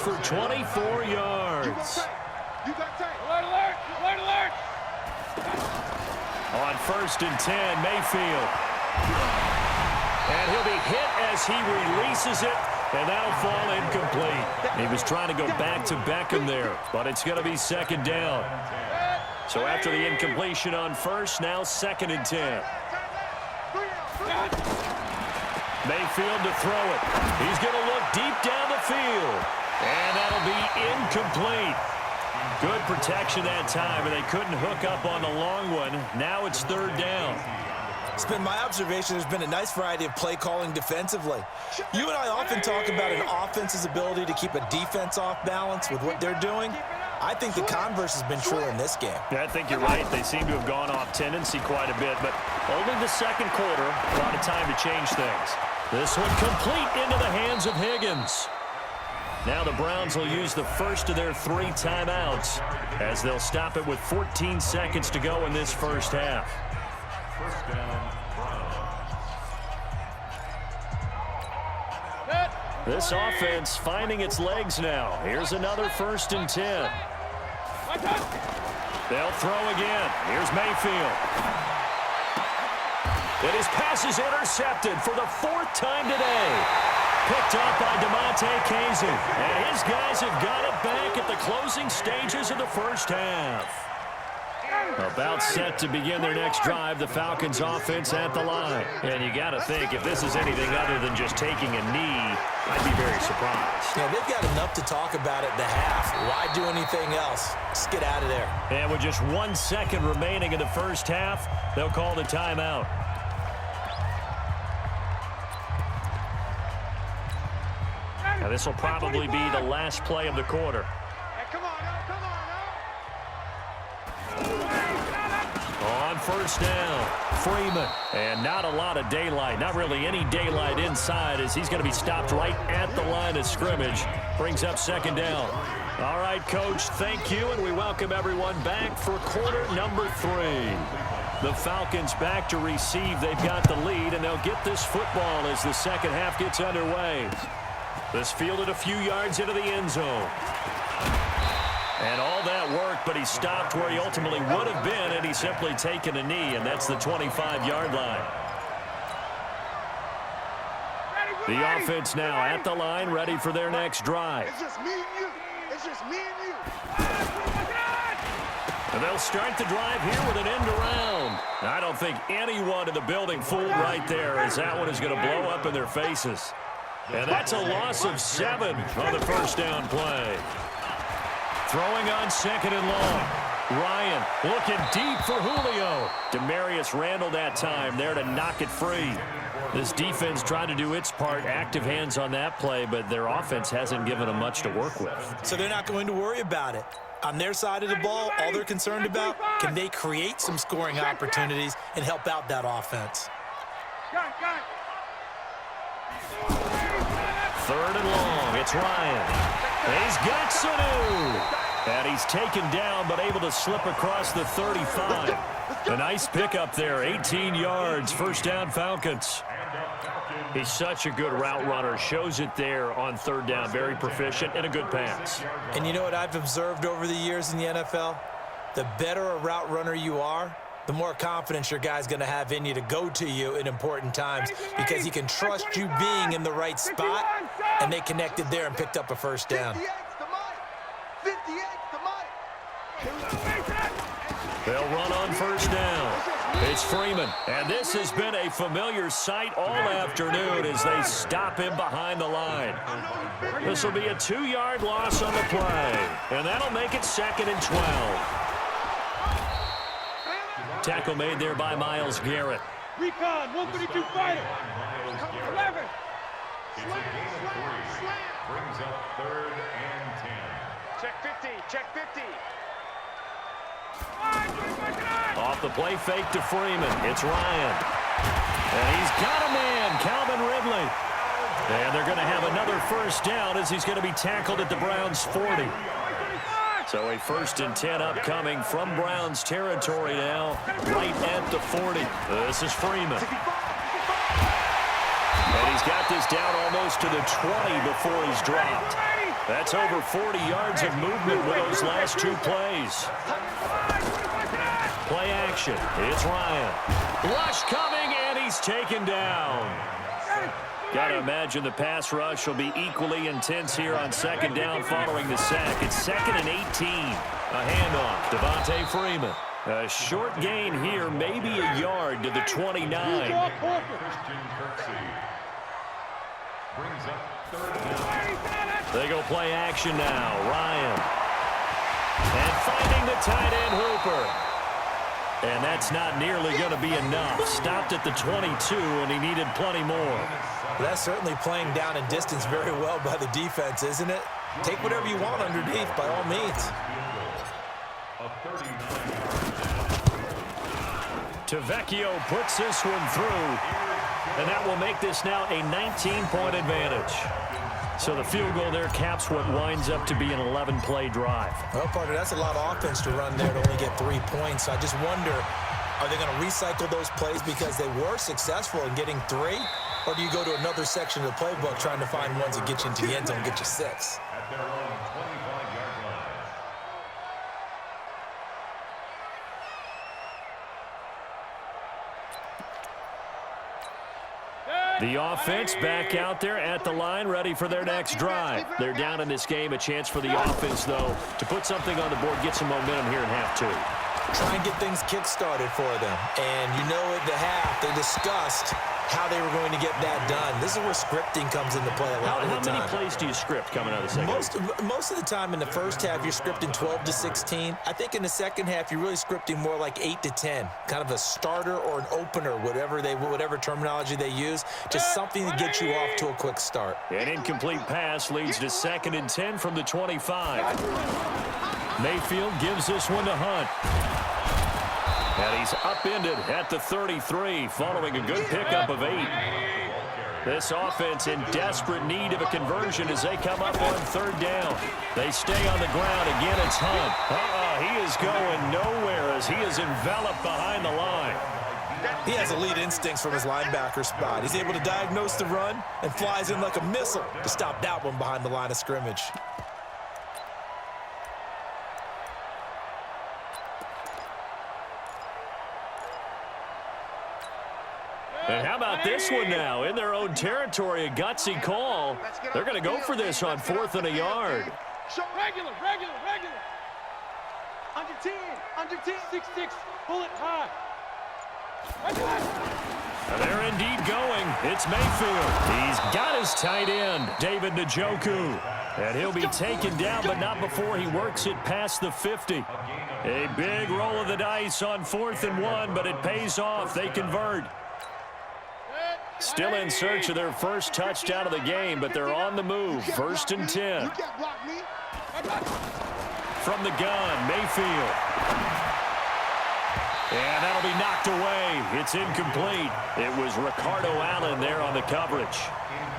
For 24 yards. Alert, alert, alert, alert. On 1st and 10, Mayfield. And he'll be hit as he releases it, and that'll fall incomplete. He was trying to go back to Beckham there, but it's going to be 2nd down. So after the incompletion on 1st, now 2nd and 10. Mayfield to throw it. He's going to look deep down the field. And that'll be incomplete. Good protection that time, and they couldn't hook up on the long one. Now it's 3rd down. It's been my observation there's been a nice variety of play calling defensively. You and I often talk about an offense's ability to keep a defense off balance with what they're doing. I think the converse has been true in this game. Yeah, I think you're right. They seem to have gone off tendency quite a bit, but only the 2nd quarter, a lot of time to change things. This one complete into the hands of Higgins. Now the Browns will use the first of their 3 timeouts as they'll stop it with 14 seconds to go in this 1st half. This offense finding its legs now. Here's another 1st and 10. They'll throw again. Here's Mayfield. And his pass is intercepted for the 4th time today. Picked up by DeMonte Casey. And his guys have got it back at the closing stages of the 1st half. About set to begin their next drive, the Falcons offense at the line. And you got to think, if this is anything other than just taking a knee, I'd be very surprised. Yeah, they've got enough to talk about at the half. Why do anything else? Just get out of there. And with just 1 second remaining in the 1st half, they'll call the timeout. Now this will probably be the last play of the quarter. On 1st down, Freeman. And not a lot of daylight, not really any daylight inside as he's going to be stopped right at the line of scrimmage. Brings up 2nd down. All right, Coach, thank you, and we welcome everyone back for quarter number 3. The Falcons back to receive. They've got the lead, and they'll get this football as the 2nd half gets underway. This fielded a few yards into the end zone. And all that worked, but he stopped where he ultimately would have been had he simply taken a knee, and that's the 25-yard line. The offense now at the line, ready for their next drive. It's just me and you. It's just me and you. And they'll start the drive here with an end around. I don't think anyone in the building fooled right there, as that one is going to blow up in their faces. And that's a loss of 7 on the 1st down play. Throwing on 2nd and long. Ryan looking deep for Julio. Demarius Randall that time there to knock it free. This defense tried to do its part, active hands on that play, but their offense hasn't given them much to work with. So they're not going to worry about it. On their side of the ball, all they're concerned about, can they create some scoring opportunities and help out that offense? 3rd and long. It's Ryan. He's got Sanu. And he's taken down, but able to slip across the 35. A nice pickup there, 18 yards, 1st down Falcons. He's such a good route runner. Shows it there on 3rd down. Very proficient and a good pass. And you know what I've observed over the years in the NFL? The better a route runner you are, the more confidence your guy's going to have in you to go to you in important times because he can trust you being in the right spot, and they connected there and picked up a 1st down. They'll run on 1st down. It's Freeman. And this has been a familiar sight all afternoon as they stop him behind the line. This will be a 2-yard loss on the play. And that'll make it 2nd and 12. Tackle made there by Myles Garrett. Recon, 132 fighter. 11. Brings up 3rd and 10. Check 50, check 50. Off the play fake to Freeman. It's Ryan. And he's got a man, Calvin Ridley. And they're going to have another 1st down as he's going to be tackled at the Browns' 40. So a 1st and 10 upcoming from Browns territory now, right at the 40. This is Freeman. And he's got this down almost to the 20 before he's dropped. That's over 40 yards of movement with those last two plays. Play action. It's Ryan. Rush coming, and he's taken down. Got to imagine the pass rush will be equally intense here on second down following the sack. It's 2nd and 18. A handoff. Devontae Freeman. A short gain here, maybe a yard to the 29. They go play action now. Ryan. And finding the tight end Hooper. And that's not nearly going to be enough. Stopped at the 22, and he needed plenty more. That's certainly playing down in distance very well by the defense, isn't it? Take whatever you want underneath, by all means. Tavecchio puts this one through, and that will make this now a 19-point advantage. So the field goal there caps what winds up to be an 11-play drive. Well, partner, that's a lot of offense to run there to only get 3 points. So I just wonder, are they going to recycle those plays because they were successful in getting 3? Or do you go to another section of the playbook trying to find ones that get you into the end zone and get you 6? At their own 25-yard line. The offense back out there at the line, ready for their next drive. They're down in this game. A chance for the offense, though, to put something on the board, get some momentum here in half 2. Try and get things kick-started for them. And you know at the half, they discussed how they were going to get that done. This is where scripting comes into play a lot of the time. How many plays do you script coming out of the second? Most of the time in the first half, you're scripting 12 to 16. I think in the second half, you're really scripting more like 8 to 10. Kind of a starter or an opener, whatever terminology they use. Just something to get you off to a quick start. An incomplete pass leads to 2nd and 10 from the 25. Mayfield gives this one to Hunt. And he's upended at the 33 following a good pickup of 8. This offense in desperate need of a conversion as they come up on 3rd down. They stay on the ground. Again, it's Hunt. He is going nowhere as he is enveloped behind the line. He has elite instincts from his linebacker spot. He's able to diagnose the run and flies in like a missile to stop that one behind the line of scrimmage. And how about this one now? In their own territory, a gutsy call. They're going to go for this on 4th and a yard. Regular. Under 10, 6-6, pull it high. And they're indeed going. It's Mayfield. He's got his tight end, David Njoku. And he'll be taken down, but not before he works it past the 50. A big roll of the dice on 4th and 1, but it pays off. They convert. Still in search of their first touchdown of the game, but they're on the move. 1st and 10. From the gun, Mayfield. And that'll be knocked away. It's incomplete. It was Ricardo Allen there on the coverage.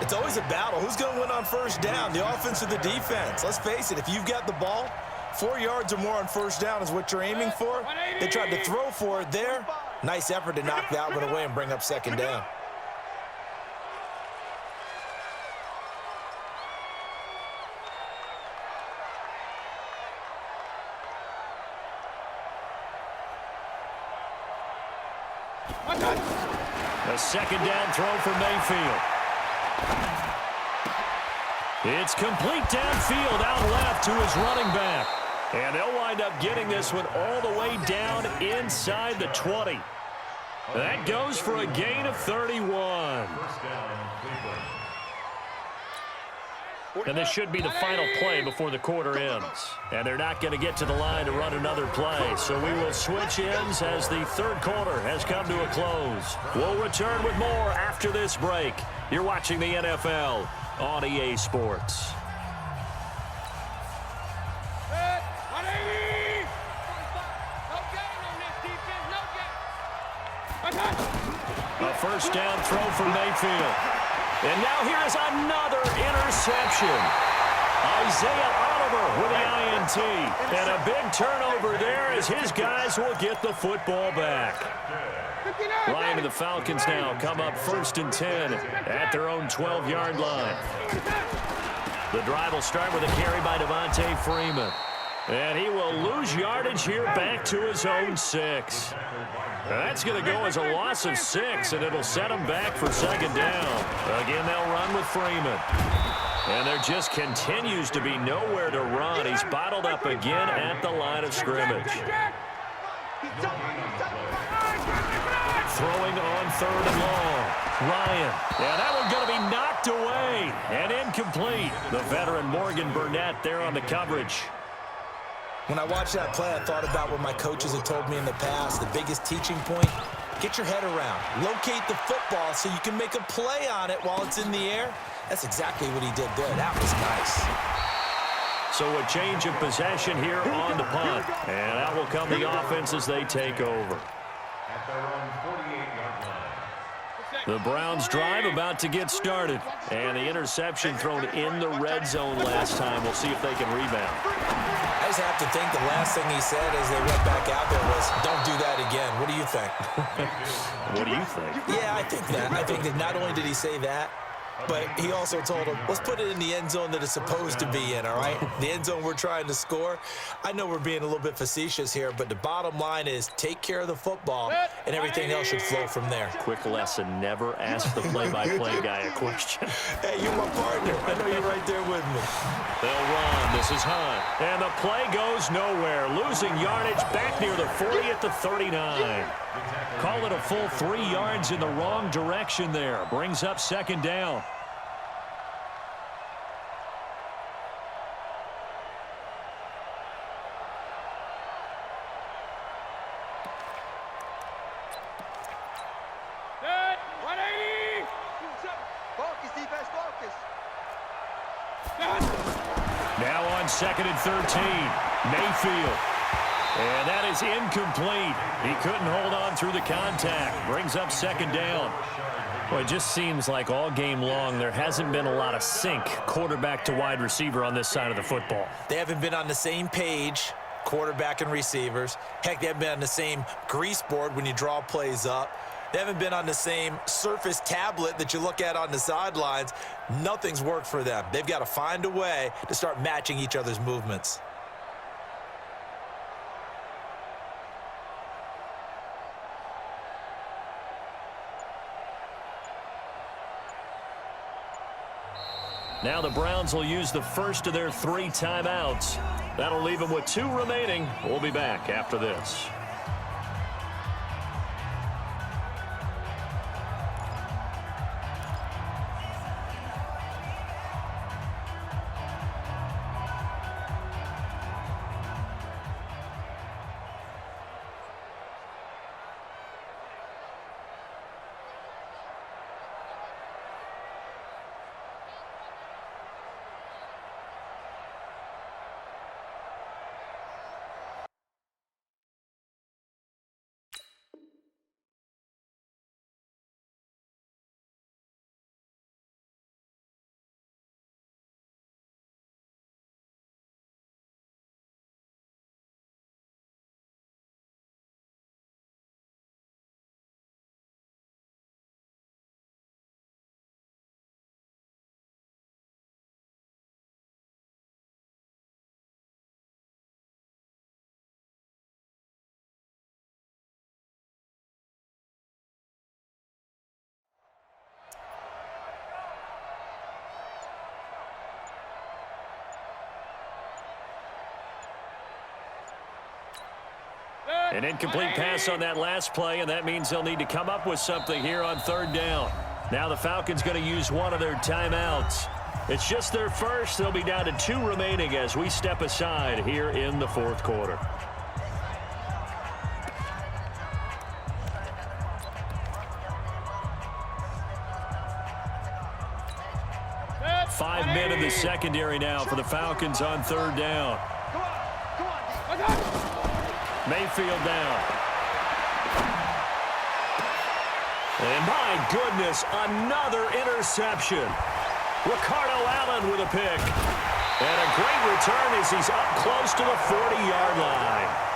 It's always a battle. Who's going to win on 1st down, the offense or the defense? Let's face it, if you've got the ball, 4 yards or more on 1st down is what you're aiming for. They tried to throw for it there. Nice effort to knock that one away and bring up 2nd down. A 2nd down throw for Mayfield. It's complete downfield out left to his running back. And they'll wind up getting this one all the way down inside the 20. That goes for a gain of 31. And this should be the final play before the quarter ends. And they're not going to get to the line to run another play. So we will switch ends as the 3rd quarter has come to a close. We'll return with more after this break. You're watching the NFL on EA Sports. A 1st down throw for Mayfield. And now here is another interception. Isaiah Oliver with the INT. And a big turnover there as his guys will get the football back. Ryan and the Falcons now come up 1st and 10 at their own 12-yard line. The drive will start with a carry by Devontae Freeman. And he will lose yardage here back to his own 6. That's going to go as a loss of 6, and it'll set him back for second down. Again, they'll run with Freeman. And there just continues to be nowhere to run. He's bottled up again at the line of scrimmage. Throwing on third and long. Ryan. And that one's going to be knocked away and incomplete. The veteran Morgan Burnett there on the coverage. When I watched that play, I thought about what my coaches had told me in the past. The biggest teaching point, get your head around. Locate the football so you can make a play on it while it's in the air. That's exactly what he did there. That was nice. So a change of possession here on the punt. And out will come the offense as they take over. At their own 48-yard line. The Browns drive about to get started. And the interception thrown in the red zone last time. We'll see if they can rebound. I just have to think the last thing he said as they went back out there was, don't do that again. What do you think? What do you think? Yeah, I think that. I think that not only did he say that, but he also told him, let's put it in the end zone that it's supposed to be in, all right? The end zone we're trying to score. I know we're being a little bit facetious here, but the bottom line is take care of the football, and everything else should flow from there. Quick lesson, never ask the play-by-play guy a question. Hey, you're my partner. I know you're right there with me. They'll run. This is Hunt. And the play goes nowhere. Losing yardage back near the 40 at the 39. Call it a full 3 yards in the wrong direction there. Brings up second down. Now on 2nd and 13. Mayfield. And that is incomplete. He couldn't hold on through the contact. Brings up second down. Well, it just seems like all game long there hasn't been a lot of sync quarterback to wide receiver on this side of the football. They haven't been on the same page, quarterback and receivers. Heck, they haven't been on the same grease board when you draw plays up. They haven't been on the same surface tablet that you look at on the sidelines. Nothing's worked for them. They've got to find a way to start matching each other's movements. Now the Browns will use the first of their 3 timeouts. That'll leave them with 2 remaining. We'll be back after this. An incomplete pass on that last play, and that means they'll need to come up with something here on 3rd down. Now the Falcons going to use one of their timeouts. It's just their first. They'll be down to 2 remaining as we step aside here in the 4th quarter. Five men in the secondary now for the Falcons on 3rd down. Mayfield down. And my goodness, another interception. Ricardo Allen with a pick. And a great return as he's up close to the 40-yard line.